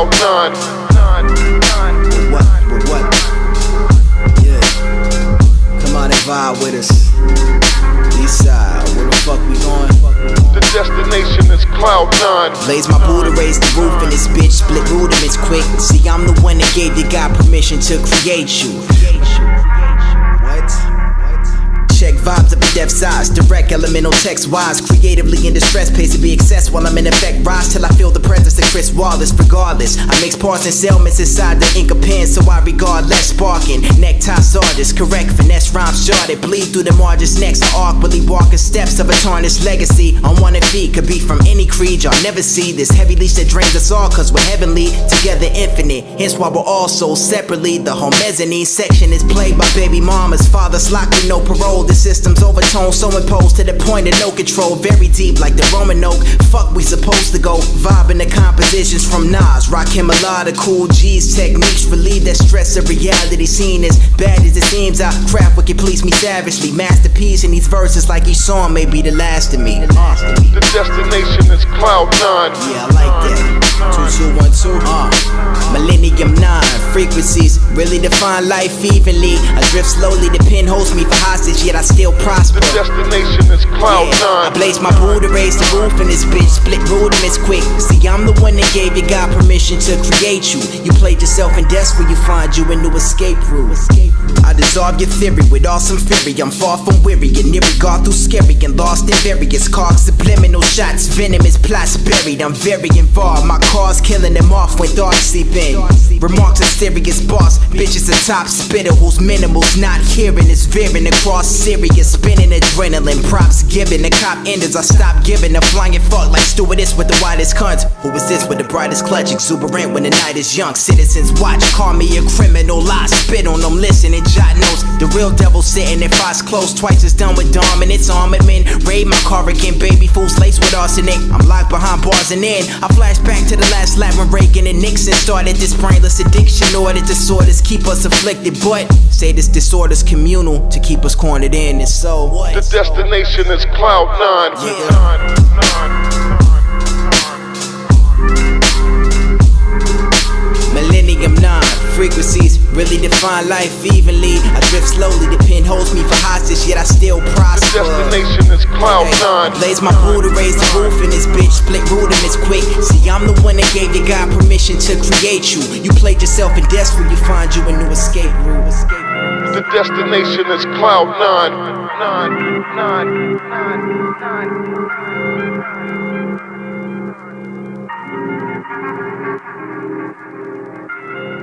Cloud9. What? Yeah. Come on and vibe with us. East side, where the fuck we going? The destination is Cloud9. Blaze my Buddha, raise the roof in this bitch, split rudiments quick. See, I'm the one that gave you God permission to create you. What? Check vibes up at depth size, direct elemental text wise, creatively in distress, pace to be excess while I'm in effect, rise till I feel the presence of Chris Wallace. Regardless, I mix parts and settlements inside the ink of pen, so I regard less sparking. Necktie artists, correct finesse rhymes charted, bleed through the margins next, awkwardly walking steps of a tarnished legacy. On one feet, could be from any creed, y'all never see this heavy leash that drains us all, cause we're heavenly, together infinite, hence why we're all sold separately. The whole mezzanine section is played by baby mamas, fathers locked with no parole. The system's overtone, so imposed to the point of no control. Very deep like the Roman oak. Fuck, we supposed to go vibing the compositions from Nas. Rockin' a lot of cool G's techniques, relieve that stress of reality. Seen as bad as it seems, I craft what can please me savagely. Masterpiece in these verses, like each song may be the last of me. The destination is Cloud9. Yeah, I like that. 2212. Millennium 9 frequencies really define life evenly. I drift slowly, the pen holds me for hostage, yet I still prosper. The destination is Cloud9. I blaze my Buddha, raise the roof in this bitch, split rudiments quick. See, I'm the one that gave you God permission to create you. You played yourself in death where you find you a new escape route. I dissolve your theory with awesome fury. I'm far from weary and near regard through scary and lost in various cogs, subliminal shots, venomous plots buried. I'm very involved. My car's killing them off when thoughts sleep in. Remarks are serious, boss. Bitches a top spitter whose minimals not hearing is veering across serious, spinning adrenaline. Props given, the cop enders. I stop giving a flying fuck like stewardess with the widest cunt. Who is this with the brightest clutch? Exuberant when the night is young. Citizens watch, call me a criminal. I spit on them, listen and jot notes. The real devil sitting in eyes closed, twice as done with dominance. Armament, raid my car again, baby fools laced with arsenic. I'm locked behind bars and in. I flash back to the last lap when Reagan and Nixon started this brainless addiction. Ordered disorders keep us afflicted, but say this disorder's communal to keep us cornered in. And so what? The destination is Cloud9. Millennium 9 frequencies really define life evenly. I drift slowly, the pen holds me for hostage, yet I still prosper. The destination is Cloud9. Blaze my Buddha, raise the roof in this bitch, split rudiments quick. See, I'm the one that gave you God permission to create you. You played yourself in death where you find you a new escape route. The destination is Cloud9.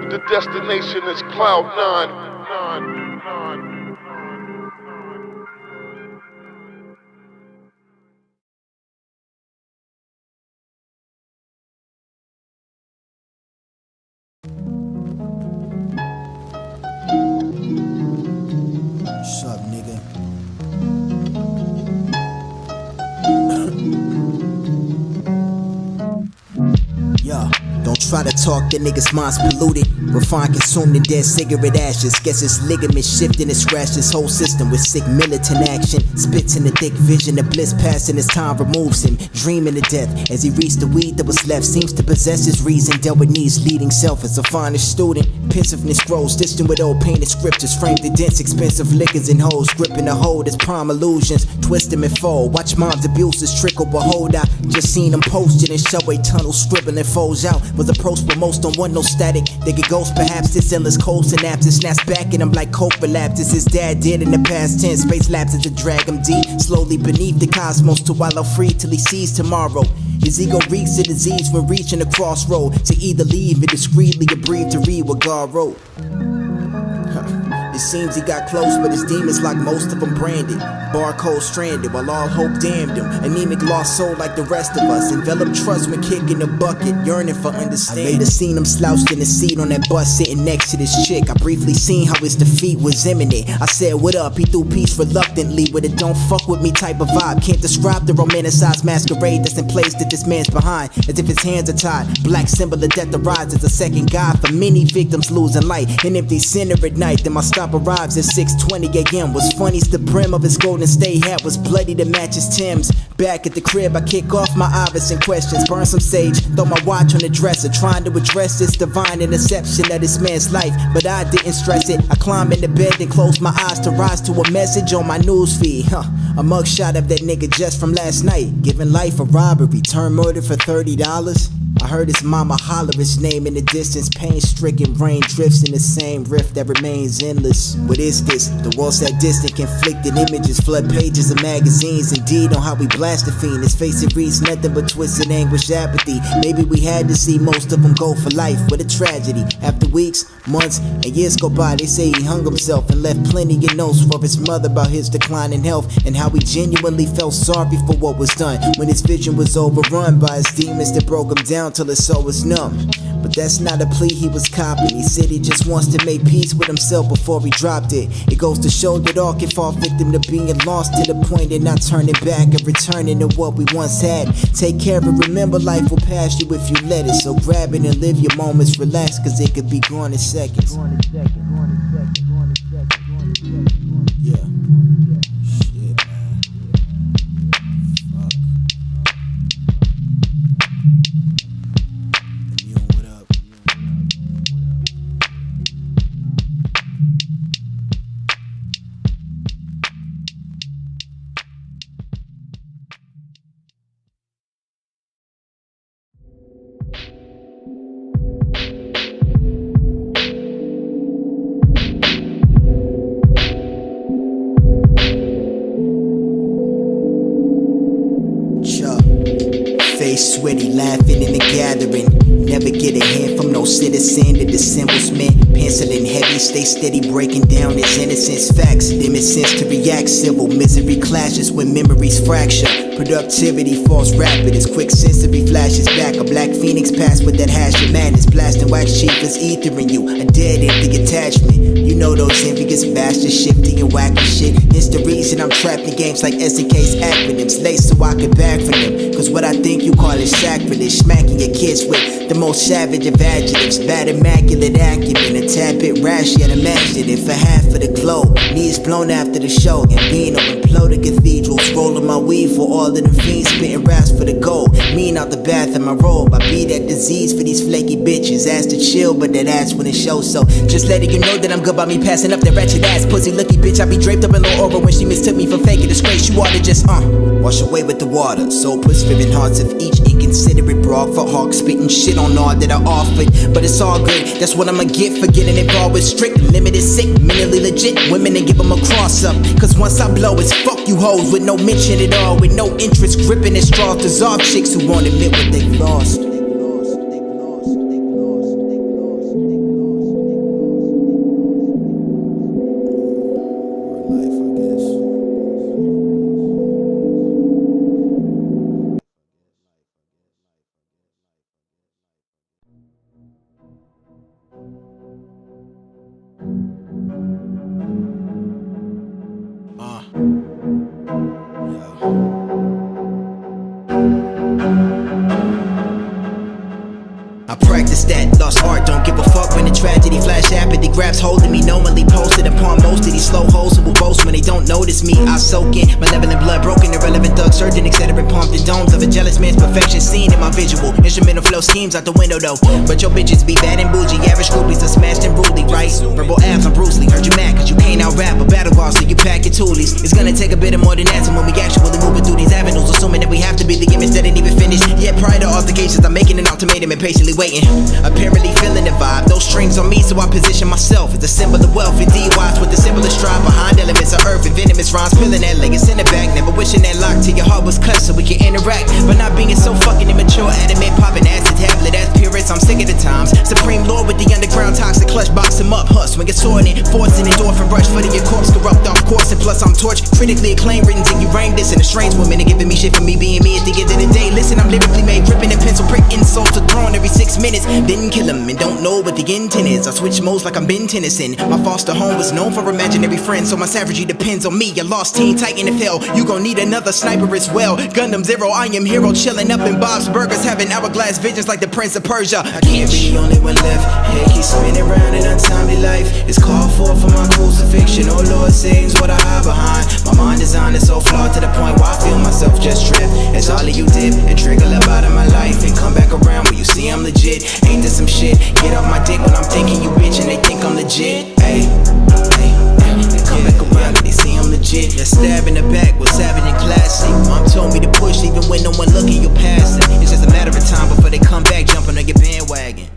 The destination is Cloud9. What's up, nigga? Yeah. Don't try to talk, the nigga's mind's polluted. Refined, consumed in dead cigarette ashes. Guess his ligament shifting and scratched his whole system with sick militant action. Spits in the thick vision of bliss passing as time removes him. Dreaming to death as he reads the weed that was left. Seems to possess his reason, dealt with needs, leading self as a finest student. Pensiveness grows, distant with old painted scriptures. Framed in dense, expensive liquors and hoes. Gripping a hold as prime illusions. Twist them and fold. Watch mom's abuses trickle. Behold, I just seen him posted in subway tunnels, scribbling foes out. Was approached but most don't want no static. They get ghost perhaps this endless cold synapses. Snaps back in him like coke relapses. His dad did in the past tense. Space lapses to drag him deep, slowly beneath the cosmos to wallow free till he sees tomorrow. His ego reeks a disease when reaching a crossroad to either leave it discreetly or breathe to read what God wrote. It seems he got close, but his demons like most of them branded. Barcode stranded while all hope damned him. Anemic lost soul like the rest of us. Enveloped trust when kicking the bucket, yearning for understanding. I later seen him slouched in the seat on that bus sitting next to this chick. I briefly seen how his defeat was imminent. I said what up, he threw peace reluctantly with a don't fuck with me type of vibe. Can't describe the romanticized masquerade that's in place that this man's behind. As if his hands are tied. Black symbol of death arrives as a second god for many victims losing light. An empty center at night, then my stop arrives at 6:20 a.m. Was funny, the brim of his golden stay hat was bloody to match his Timbs. Back at the crib, I kick off my Iverson questions, burn some sage, throw my watch on the dresser, trying to address this divine interception of this man's life, but I didn't stress it. I climb in the bed and close my eyes to rise to a message on my newsfeed. A mugshot of that nigga just from last night, giving life a robbery, turn murder for $30. I heard his mama holler his name in the distance. Pain-stricken brain drifts in the same rift that remains endless. What is this? The world's that distant, conflicted images flood pages of magazines. Indeed, on how we blast the fiend. His face, it reads nothing but twisted anguish, apathy. Maybe we had to see most of them go for life. What a tragedy. After weeks, months, and years go by, they say he hung himself and left plenty of notes for his mother about his decline in health and how he genuinely felt sorry for what was done when his vision was overrun by his demons that broke him down till his soul was numb. But that's not a plea he was copying. He said he just wants to make peace with himself before he dropped it. It goes to show that all can fall victim to being lost to the point of not turning back and returning to what we once had. Take care and remember, life will pass you if you let it. So grab it and live your moments, relax, cause it could be gone in seconds. Yeah. Shit, man. Fuck. Yo, what up? Face sweaty, laughing in the gathering. Never get a hand from no citizen that dissembles men. Penciling heavy, stay steady, breaking down his innocence. Facts, limit sense to react. Civil misery clashes when memories fracture. Productivity falls rapid as quick sensory flashes back. A black phoenix pass with that hash of madness. Blasting wax cheap as ether in you. A dead empty attachment. You know those envious bastards shifty and wacky shit. It's the reason I'm trapped in games like SNK's acronyms. Laced so I can bag for them. Cause what I think you call is sacrilege. Smacking your kids with the most savage of adjectives. Bad immaculate acumen. A tad bit rash yet imaginative. For half of the globe. Knees blown after the show. Gambino imploded cathedrals. Rolling my weed for all of them fiends. Spitting raps for the gold. Mean out the bath in my robe. I be that disease for these flaky bitches. Ask to chill but that ass when it shows. So just letting you know that I'm good by me passing up that ratchet ass pussy looky bitch. I be draped up in low aura when she mistook me for fake. Disgrace. You ought to just wash away with the water. So puts living hearts of each inconsiderate broad for hawk spitting shit on all that I offered. But it's all good, that's what I'ma get for getting involved with strict, limited, sick, mentally legit women and give them a cross up. Cause once I blow, it's fuck you hoes with no mention at all, with no interest, gripping at straws. Dissolve chicks who won't admit what they've lost. I practice that, lost art, don't give a fuck when the tragedy flash apathy grabs hold of me. Normally posted upon most of these slow hoes who will boast when they don't notice me. I soak in malevolent blood, broken, irrelevant thug surgeon, etc. Pumped in domes of a jealous man's perfection seen in my visual. Instrumental flow schemes out the window though. But your bitches be bad and bougie, average groupies are smashed and brutally, right? Verbal abs on Bruce Lee, heard you mad cause you can't out rap a battle ball, so you pack your toolies. It's gonna take a bit of more than that when we actually moving through these avenues, assuming that we have to be the image that ain't even finished. Yet prior to altercations, I'm making an ultimatum and patiently waiting. Apparently feeling the vibe, no strings on me, so I position myself as a symbol of wealth. And DUIs with the symbol of strive behind elements of earth and venomous rhymes, peeling that leggings in the back. Never wishing that lock till your heart was cut so we can interact, but not being so fucking immature. Adamant popping acid tablet as purist, I'm sick of the times. Supreme Lord with the underground toxic clutch, box him up, swing a sword in, forcing endorphin rush for the your corpse corrupt off course. And plus I'm torched, critically acclaimed, written till you rain this. And a strange woman and giving me shit for me being me at the end of the day. Listen, I'm lyrically made, ripping a pencil, prick insults are thrown every 6 minutes. Didn't kill him and don't know what the intent is. I switch modes like I'm Ben Tennyson. My foster home was known for imaginary friends, so my savagery depends on me. A lost teen titan of hell, you gon' need another sniper as well. Gundam Zero, I am hero, chilling up in Bob's Burgers, having hourglass visions like the Prince of Persia. I can't be the only one left. Head keeps spinning around an untimely life. It's called for my crucifixion. Oh Lord, saves what I hide behind. My mind designed is so flawed to the point where I feel myself just drift. As all of you dip and trickle up out of my life and come back around when you see I'm legit. Ain't this some shit? Get off my dick when I'm thinking you bitch and they think I'm legit. Ayy, they come back around and they see I'm legit. That stab in the back was savage and classic. Mom told me to push even when no one looking, you pass it. It's just a matter of time before they come back jumping on your bandwagon.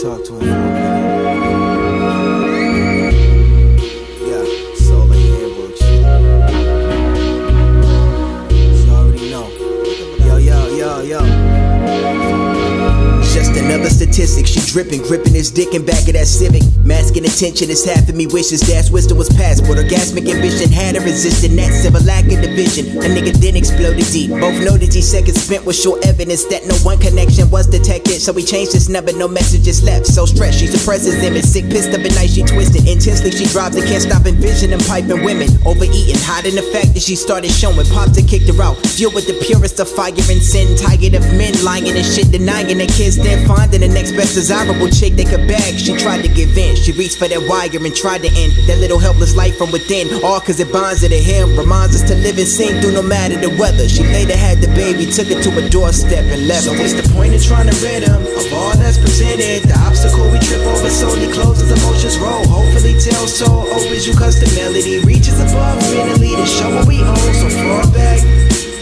Talk to him. Yeah, soul in your books. You already know. Yo. Just another statistic. She dripping, gripping his dick and back of that Civic. Masking attention is half of me wishes dash wisdom was past, but orgasmic ambition had a resistant that civil lack of division. A nigga then exploded deep. Both know that these seconds spent was sure evidence that no one connection was detected. So we changed his number, no messages left. So stressed, she suppresses him. It's sick, pissed up at night, she twisted. Intensely, she drives and can't stop envisioning piping women. Overeating, hiding the fact that she started showing. Popped and kicked her out. Fueled with the purest of fire and sin. Tired of men lying and shit, denying the kids. Then finding the next best desirable chick they could bag. She tried to give in. She reached for that wire and tried to end that little helpless life from within. All cause it bonds her to him. Reminds us to live and sing through no matter the weather. She later had the baby, took it to a doorstep and left. So what's the point in trying to rid him of all that's presented? The obstacle we trip over solely closes emotions roll. Hopefully tell soul opens you custom melody. Reaches above mentally to show what we own. So fall back,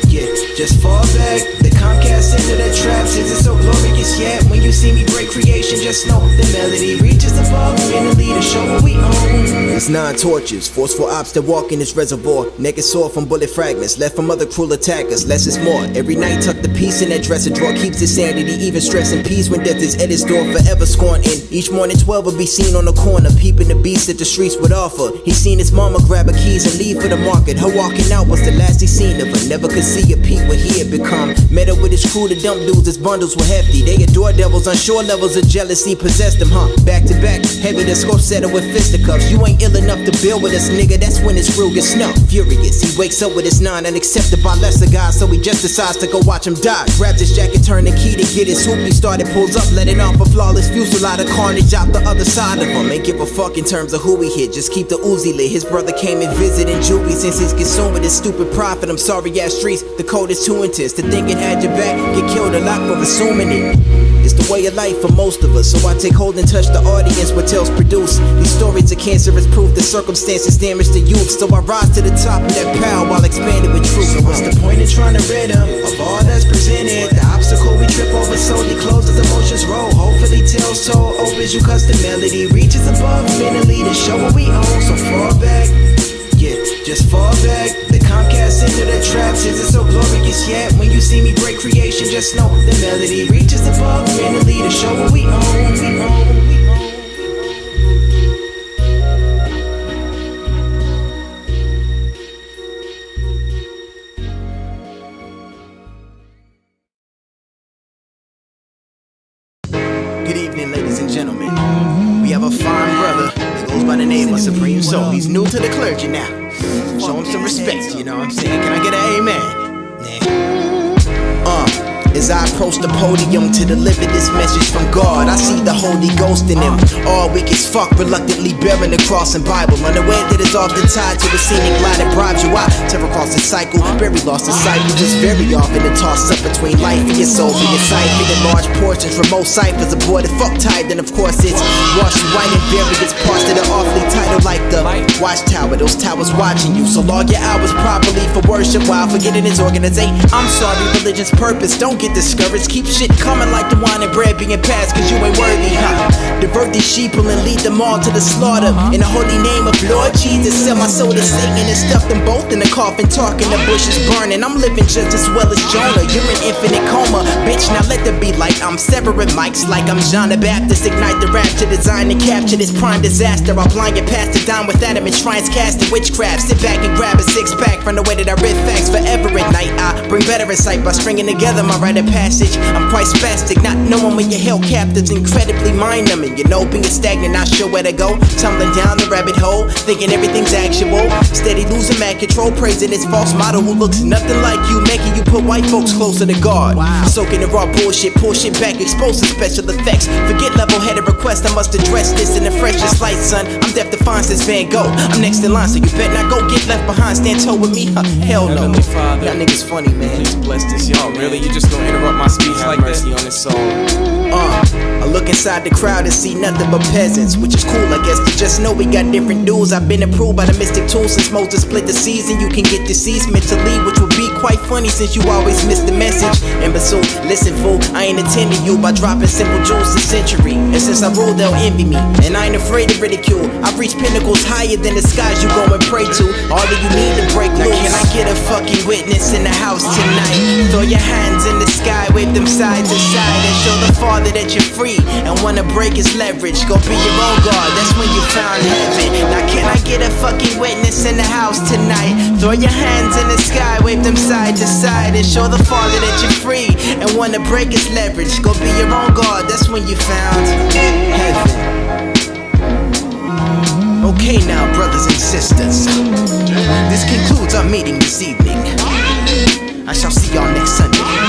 yeah, just fall back. The Comcast into the traps, is it so glorious yet? When you see me break creation, just know the melody reaches above mentally to show what we own. It's 9 torches, forceful ops that walk in this reservoir. Naked sore from bullet fragments, left from other cruel attackers. Less is more. Every night tuck the piece in that dresser drawer, keeps his sanity. Even stress and peace when death is at his door, forever scorned in. Each morning 12 will be seen on the corner, peeping the beast that the streets would offer. He seen his mama grab her keys and leave for the market. Her walking out was the last he seen of her. Never could see a peep what he had become. Met her with his crew to dump dudes, his bundles were hefty. They adore devils, unsure levels of jealousy possessed them, huh? Back to back, heavy the scope settle with fisticuffs. You ain't ill enough to build with us, nigga, that's when his real gets snuffed. Furious, he wakes up with his 9 unaccepted by lesser guys, so he just decides to go watch him die. Grabs his jacket, turn the key to get his hoop. He started, pulls up, letting off a flawless fusillade of carnage out the other side of him. Ain't give a fuck in terms of who he hit, just keep the Uzi lit. His brother came and visited Juvie since he's consumed with his stupid profit. I'm sorry ass streets, the code is too intense to think it had your back. Get killed a lot for assuming it. It's the way of life for most of us, so I take hold and touch the audience what tales produce. These stories of cancerous proof that circumstances damage the youth, so I rise to the top of that power while expanding with truth. So what's the point in trying to rid him of all that's presented? The obstacle we trip over solely closes emotions roll. Hopefully tell soul opens you custom melody. Reaches above mentally to show what we own. So fall back, yeah, just fall back. The Comcast into the traps, is it so glorious yet? When you see me break creation, just know the melody reaches above mentally to show what we own. Good evening, ladies and gentlemen. We have a fine brother that goes by the name of SupremeSol. He's new to the clergy now. Show him some respect, you know what I'm saying? Can I get an amen? As I approach the podium to deliver this message from God, I see the Holy Ghost in him. All weak as fuck, reluctantly bearing the cross and Bible, unaware that it's often tied to a scenic lie that bribes you. I tear across the cycle, very lost in sight. You just very often to toss up between life and your soul and your sight. In large portions, remote ciphers, a boy that fuck tied, then of course it's wash you right in various parts that are awfully titled like the watchtower. Those towers watching you, so log your hours properly for worship while forgetting its organization. I'm sorry, religion's purpose, don't get discouraged. Keep shit coming like the wine and bread being passed, cause you ain't worthy, huh? Divert these sheeple and lead them all to the slaughter. In the holy name of Lord Jesus, sell my soul to Satan and stuff them both in the coffin, talking the bushes burning. I'm living just as well as Jonah. You're in infinite coma, bitch, now let there be light. I'm severing mics like I'm John the Baptist. Ignite the rapture, design and capture this prime disaster. I'll blind your past to dine with Adam and shrines casting witchcraft. Sit back and grab a 6-pack from the way that I read facts forever at night. I bring better insight by stringing together my rite of passage. I'm quite spastic, not knowing when you're held captives, incredibly mind-numbing. flowing. You know, being stagnant, not sure where to go. Tumbling down the rabbit hole, thinking everything's actual. Steady losing mad control, praising this false model who looks nothing like you, making you put white folks closer to God. Soaking the raw bullshit, pull shit back, exposing special effects. Forget level-headed requests, I must address this in the freshest light, son. I'm deaf to fine since Van Gogh. I'm next in line, so you bet not go get left behind. Stand toe with me, huh? Hell no. Y'all niggas funny, man. Please bless this, y'all. Really? You just gonna interrupt my speech like that? On this song. I look inside the crowd and see nothing but peasants, which is cool, I guess, but just know we got different duels. I've been approved by the mystic tool since Moses split the seas, and you can get deceased mentally, which would be quite funny since you always miss the message. Imbecile, listen fool, I ain't attending you by dropping simple jewels this century, and since I rule they'll envy me, and I ain't afraid of ridicule. I've reached pinnacles higher than the skies you go and pray to. All that you need to break loose. Can I get a fucking witness in the house tonight? Throw your hands in the sky, wave them side to side, and show the Father that you're free and wanna break his leverage. Go be your own God, that's when you found heaven. Now can I get a fucking witness in the house tonight? Throw your hands in the sky, wave them side to side, and show the Father that you're free and wanna break his leverage. Go be your own God, that's when you found heaven. Okay now, brothers and sisters, this concludes our meeting this evening. I shall see y'all next Sunday.